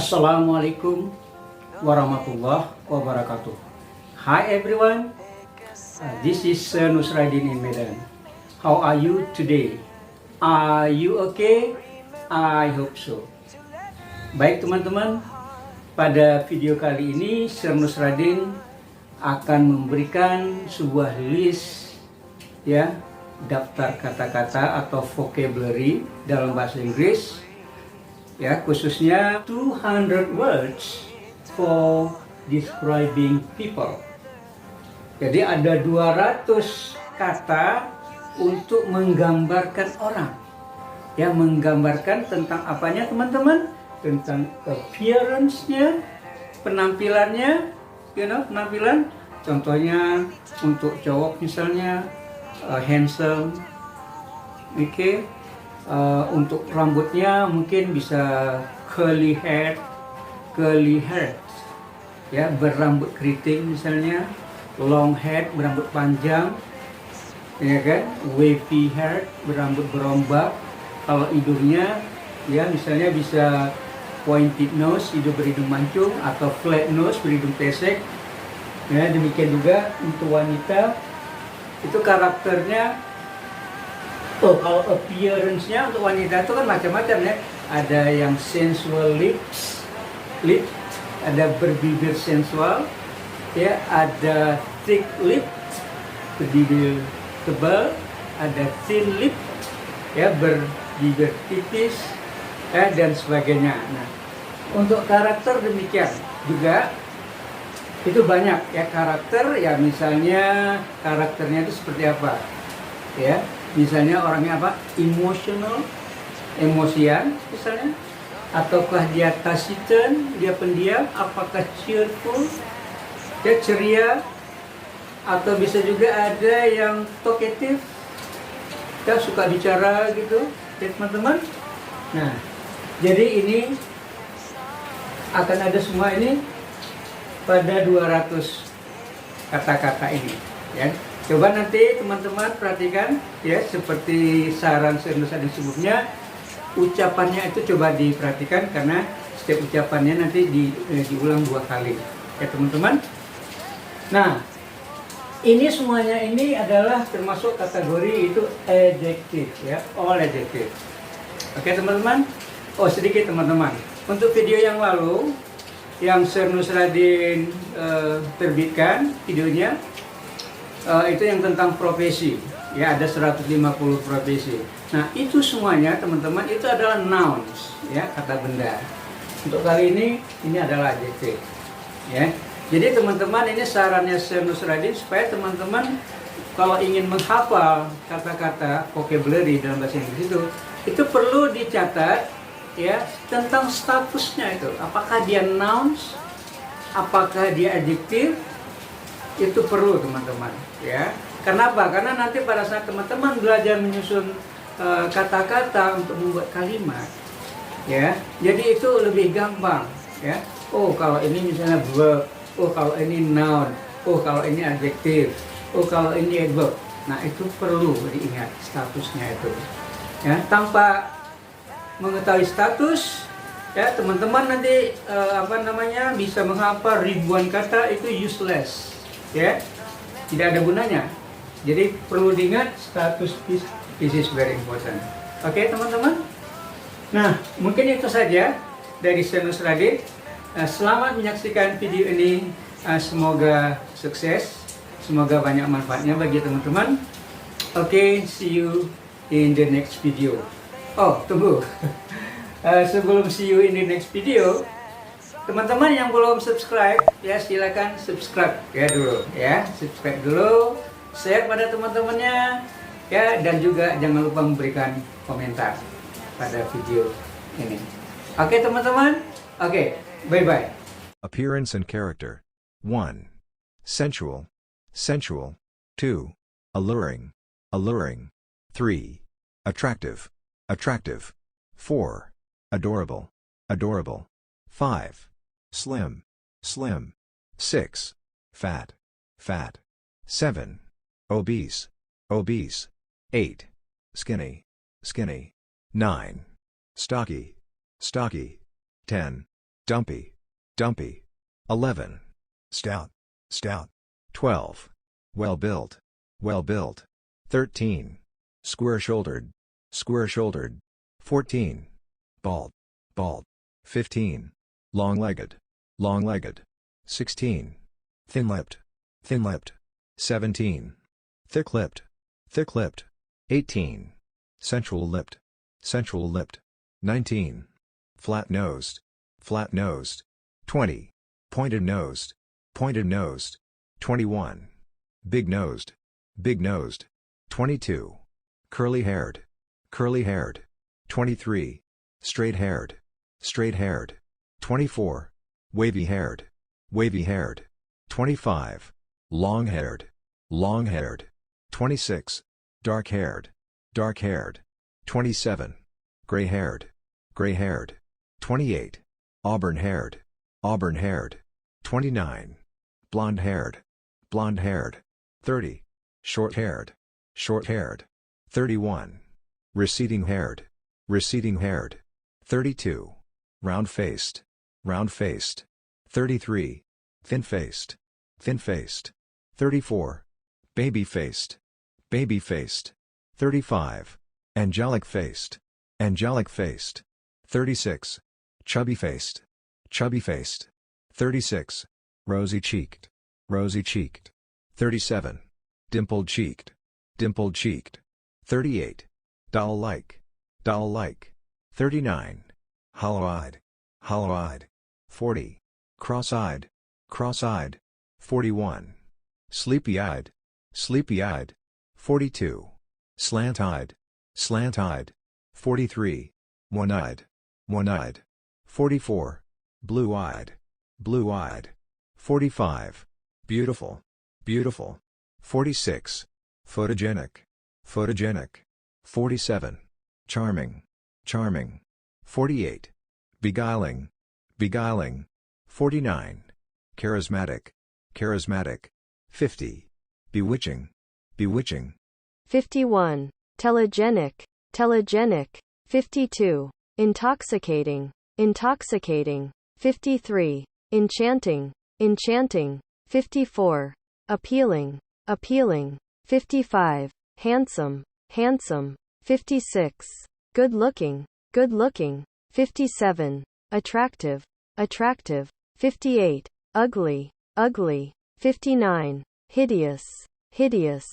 Assalamualaikum warahmatullahi wabarakatuh. Hi everyone, this is Nusradin in Medan. How are you today? Are you okay? I hope so. Baik teman-teman, pada video kali ini Nusradin akan memberikan sebuah list ya, daftar kata-kata atau vocabulary dalam bahasa Inggris ya, khususnya 200 words for describing people. Jadi ada 200 kata untuk menggambarkan orang. Ya, menggambarkan tentang apanya teman-teman? Tentang appearance-nya, penampilannya, penampilan. Contohnya untuk cowok misalnya handsome, oke. Untuk rambutnya mungkin bisa curly hair, ya, berambut keriting misalnya, long hair, berambut panjang, ya kan, wavy hair, berambut berombak. Kalau hidungnya, ya misalnya bisa pointed nose, hidung berhidung mancung, atau flat nose, berhidung pesek. Ya, demikian juga untuk wanita, itu karakternya. Kalau appearance-nya untuk wanita itu kan macam-macam ya. Ada yang sensual lips, ada berbibir sensual, ya, ada thick lip, berbibir tebal, ada thin lip, ya, berbibir tipis, ya, dan sebagainya. Nah, untuk karakter demikian juga, itu banyak ya karakter, ya misalnya karakternya itu seperti apa, ya. Misalnya orangnya apa? Emotional, emosian misalnya. Ataukah dia taciturn, dia pendiam. Apakah cheerful, dia ceria. Atau bisa juga ada yang talkative, dia suka bicara gitu, ya teman-teman. Nah, jadi ini akan ada semua ini pada 200 kata-kata ini, ya. Coba nanti teman-teman perhatikan ya, seperti saran saya sebelumnya, ucapannya itu coba diperhatikan karena setiap ucapannya nanti diulang 2 kali ya teman-teman. Nah, ini semuanya ini adalah termasuk kategori itu adjective ya, all adjective. Oke teman-teman. Oh sedikit teman-teman, untuk video yang lalu yang Nusradin terbitkan videonya, itu yang tentang profesi ya, ada 150 profesi. Nah itu semuanya teman-teman itu adalah nouns ya, kata benda. Untuk kali ini adalah adjective ya. Jadi teman-teman, ini sarannya Nusradin supaya teman-teman kalau ingin menghafal kata-kata vocabulary dalam bahasa Inggris itu perlu dicatat ya, tentang statusnya itu, apakah dia nouns, apakah dia adjective. Itu perlu teman-teman ya. Kenapa? Karena nanti pada saat teman-teman belajar menyusun kata-kata untuk membuat kalimat ya, jadi itu lebih gampang ya. Oh kalau ini misalnya verb, oh kalau ini noun, oh kalau ini adjective, oh kalau ini adverb. Nah itu perlu diingat statusnya itu ya. Tanpa mengetahui status ya, teman-teman nanti bisa menghafal ribuan kata, itu useless ya, tidak ada gunanya. Jadi perlu diingat status, this is very important. Oke teman-teman. Nah mungkin itu saja dari Nusradin. Selamat menyaksikan video ini. Semoga sukses, semoga banyak manfaatnya bagi teman-teman. Oke, see you in the next video. Oh tunggu, sebelum see you in the next video, teman-teman yang belum subscribe ya, silakan subscribe ya dulu ya, subscribe dulu, share pada teman-temannya ya, dan juga jangan lupa memberikan komentar pada video ini. Oke teman-teman, oke, bye bye. Appearance and character. 1. Sensual, sensual. 2. Alluring, alluring. 3. Attractive, attractive. 4. Adorable, adorable. 5. Slim, slim. 6. Fat, fat. 7. Obese, obese. 8. Skinny, skinny. 9. Stocky, stocky. 10. dumpy, dumpy. 11. Stout, stout. 12. Well-built, well-built. 13. Square-shouldered, square-shouldered. 14. Bald, bald. 15. Long-legged, long-legged. 16. Thin-lipped, thin-lipped. 17. Thick-lipped, thick-lipped. 18. Sensual-lipped, sensual-lipped. 19. Flat-nosed, flat-nosed. 20. Pointed-nosed, pointed-nosed. 21. Big-nosed, big-nosed. 22. Curly-haired, curly-haired. 23. Straight-haired, straight-haired. 24. Wavy-haired, wavy-haired. 25. Long-haired, long-haired. 26. Dark-haired, dark-haired. 27. Gray-haired, gray-haired. 28. Auburn-haired, auburn-haired. 29. Blonde-haired, blonde-haired. 30. Short-haired, short-haired. 31. Receding-haired, receding-haired. 32. Round-faced, round-faced. 33. Thin-faced, thin-faced. 34. Baby-faced, baby-faced. 35. Angelic-faced, angelic-faced. 36. Chubby-faced, chubby-faced. 36. Rosy-cheeked, rosy-cheeked. 37. Dimpled-cheeked, dimpled-cheeked. 38. Doll-like, doll-like. 39. Hollow-eyed, hollow-eyed. 40. Cross-eyed, cross-eyed. 41. Sleepy-eyed, sleepy-eyed. 42. Slant-eyed, slant-eyed. 43. One-eyed, one-eyed. 44. Blue-eyed, blue-eyed. 45. Beautiful, beautiful. 46. Photogenic, photogenic. 47. Charming, charming. 48. Beguiling, beguiling. 49. Charismatic, charismatic. 50. Bewitching, bewitching. 51. Telegenic, telegenic. 52. Intoxicating, intoxicating. 53. Enchanting, enchanting. 54. Appealing, appealing. 55. Handsome, handsome. 56. Good-looking, good-looking. 57. Attractive, attractive. 58. Ugly, ugly. 59. Hideous, hideous.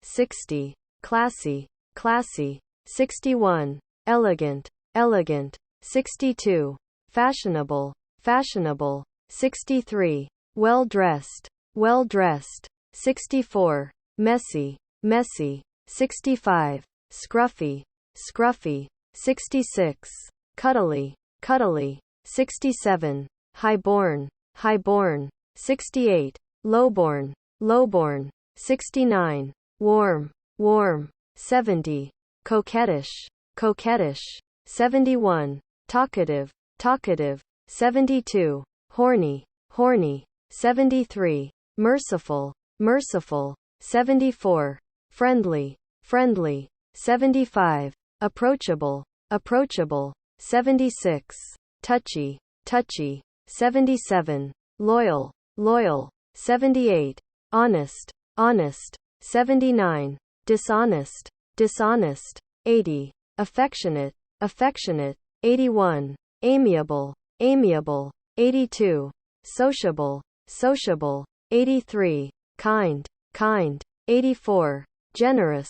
60. Classy, classy. 61. Elegant, elegant. 62. Fashionable, fashionable. 63. Well-dressed, well-dressed. 64. Messy, messy. 65. Scruffy, scruffy. 66. Cuddly, cuddly. 67. Highborn, highborn. 68. Lowborn, lowborn. 69. Warm, warm. 70. Coquettish, coquettish. 71. Talkative, talkative. 72. Horny, horny. 73. Merciful, merciful. 74. Friendly, friendly. 75. Approachable, approachable. 76. Touchy, touchy. 77. Loyal, loyal. 78. Honest, honest. 79. Dishonest, dishonest. 80. Affectionate, affectionate. 81. Amiable, amiable. 82. Sociable, sociable. 83. Kind, kind. 84. Generous,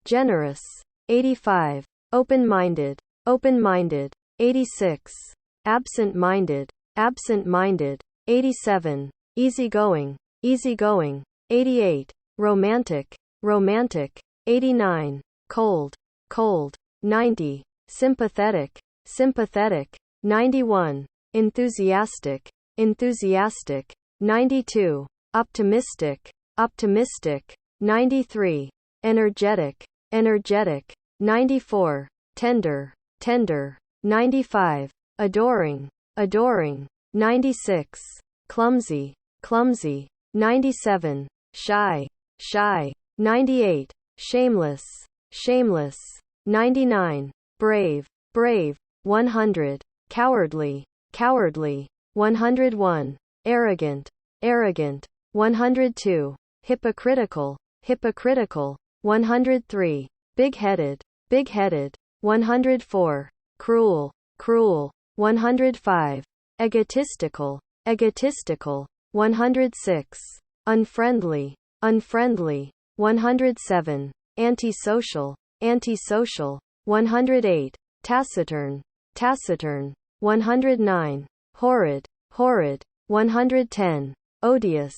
generous. 85. Open-minded, open-minded. 86. Absent-minded, absent-minded. 87. Easygoing, easygoing. 88. Romantic, romantic. 89. Cold, cold. 90. Sympathetic, sympathetic. 91. Enthusiastic, enthusiastic. 92. Optimistic, optimistic. 93. Energetic, energetic. 94. Tender, tender. 95. Adoring, adoring. 96. Clumsy, clumsy. 97. Shy, shy. 98. Shameless, shameless. 99. Brave, brave. 100. Cowardly, cowardly. 101. Arrogant, arrogant. 102. Hypocritical, hypocritical. 103. Big-headed, big-headed. 104. Cruel, cruel. 105. Egotistical, egotistical. 106. Unfriendly, unfriendly. 107. Antisocial, antisocial. 108. Taciturn, taciturn. 109. Horrid, horrid. 110. Odious,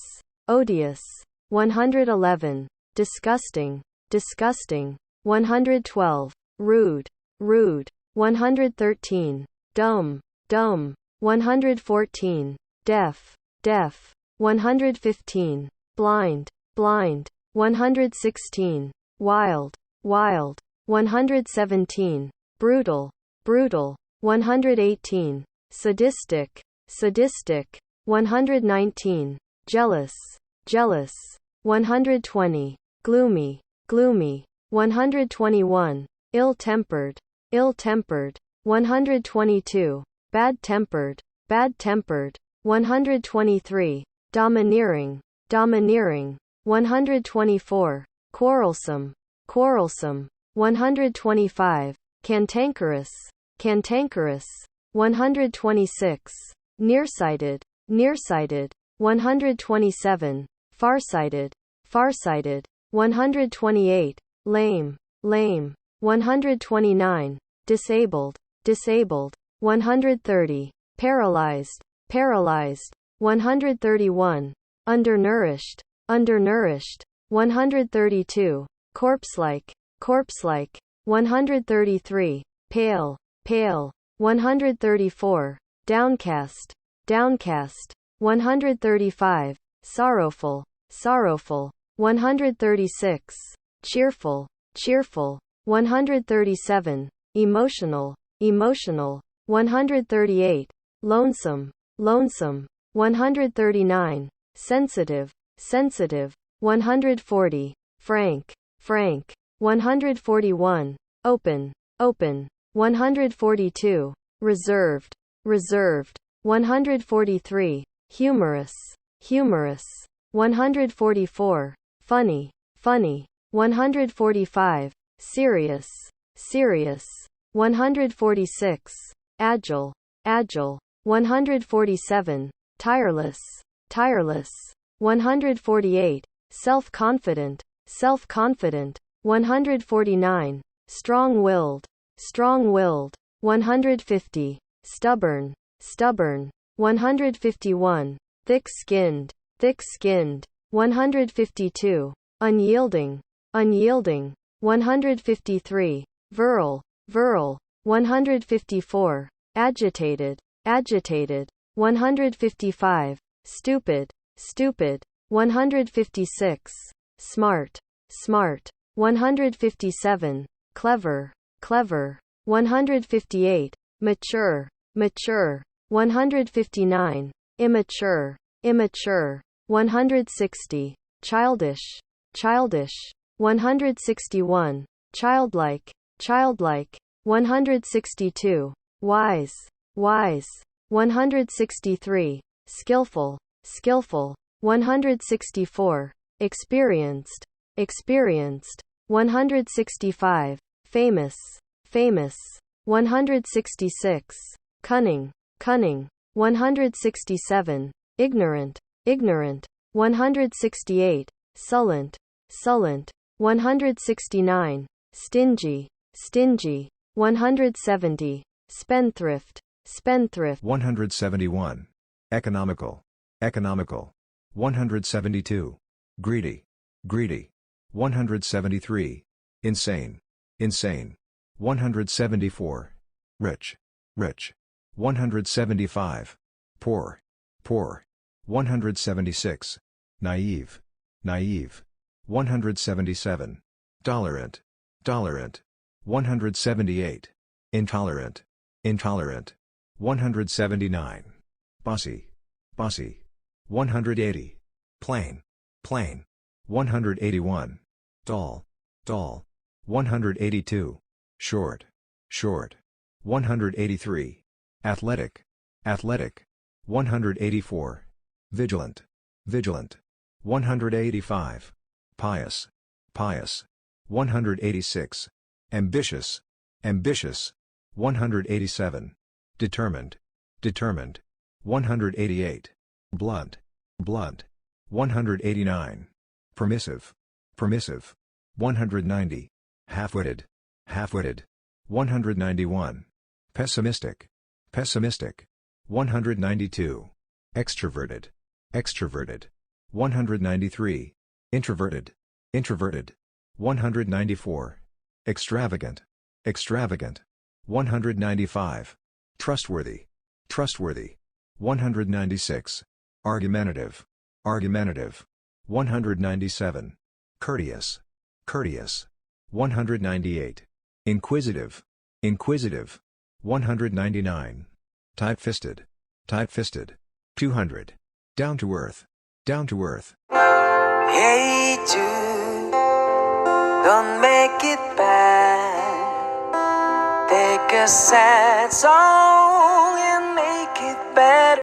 odious. 111. Disgusting, disgusting. 112. Rude, rude. 113. Dumb, dumb. 114. Deaf, deaf. 115. Blind, blind. 116. Wild, wild. 117. Brutal, brutal. 118. Sadistic, sadistic. 119. Jealous, jealous. 120. Gloomy, gloomy. 121. Ill-tempered, ill-tempered. 122. Bad-tempered, bad-tempered. 123. Domineering, domineering. 124. Quarrelsome, quarrelsome. 125. Cantankerous, cantankerous. 126. Nearsighted, nearsighted. 127. Farsighted, farsighted. 128. Lame, lame. 129. Disabled, disabled. 130. Paralyzed, paralyzed. 131. Undernourished, undernourished. 132. Corpse-like, corpse-like. 133. Pale, pale. 134. Downcast, downcast. 135. Sorrowful, sorrowful. 136. Cheerful, cheerful. 137. Emotional, emotional. 138. Lonesome, lonesome. 139. Sensitive, sensitive. 140. Frank, frank. 141. Open, open. 142. Reserved, reserved. 143. Humorous, humorous. 144. Funny, funny. 145. Serious, serious. 146. Agile, agile. 147. Tireless, tireless. 148. Self-confident, self-confident. 149. Strong-willed, strong-willed. 150. Stubborn, stubborn. 151. Thick-skinned, thick-skinned. 152. Unyielding, unyielding. 153. Virile, virile. 154. Agitated, agitated. 155. Stupid, stupid. 156. Smart, smart. 157. Clever, clever. 158. Mature, mature. 159. Immature, immature. 160. Childish, childish. 161. Childlike, childlike. 162. Wise, wise. 163. Skillful, skillful. 164. Experienced, experienced. 165. Famous, famous. 166. Cunning, cunning. 167. Ignorant, ignorant. 168. Sullant, sullant. 169. Stingy, stingy. 170. Spendthrift, spendthrift. 171. Economical, economical. 172. Greedy, greedy. 173. Insane, insane. 174. Rich, rich. 175. Poor, poor. 176. Naive, naive. 177. Tolerant, tolerant. 178. Intolerant, intolerant. 179. Bossy, bossy. 180. Plain, plain. 181. Tall, tall. 182. Short, short. 183. Athletic, athletic. 184. Vigilant, vigilant. 185. Pious, pious. 186. Ambitious, ambitious. 187. Determined, determined. 188. Blunt, blunt. 189. Permissive, permissive. 190. Half-witted, half-witted. 191. Pessimistic, pessimistic. 192. Extroverted, extroverted. 193. Introverted, introverted. 194. Extravagant, extravagant. 195. Trustworthy, trustworthy. 196. Argumentative, argumentative. 197. Courteous, courteous. 198. Inquisitive, inquisitive. 199. Tight-fisted, tight-fisted. 200. Down to earth, down to earth. Hey Jude, don't make it bad. Take a sad song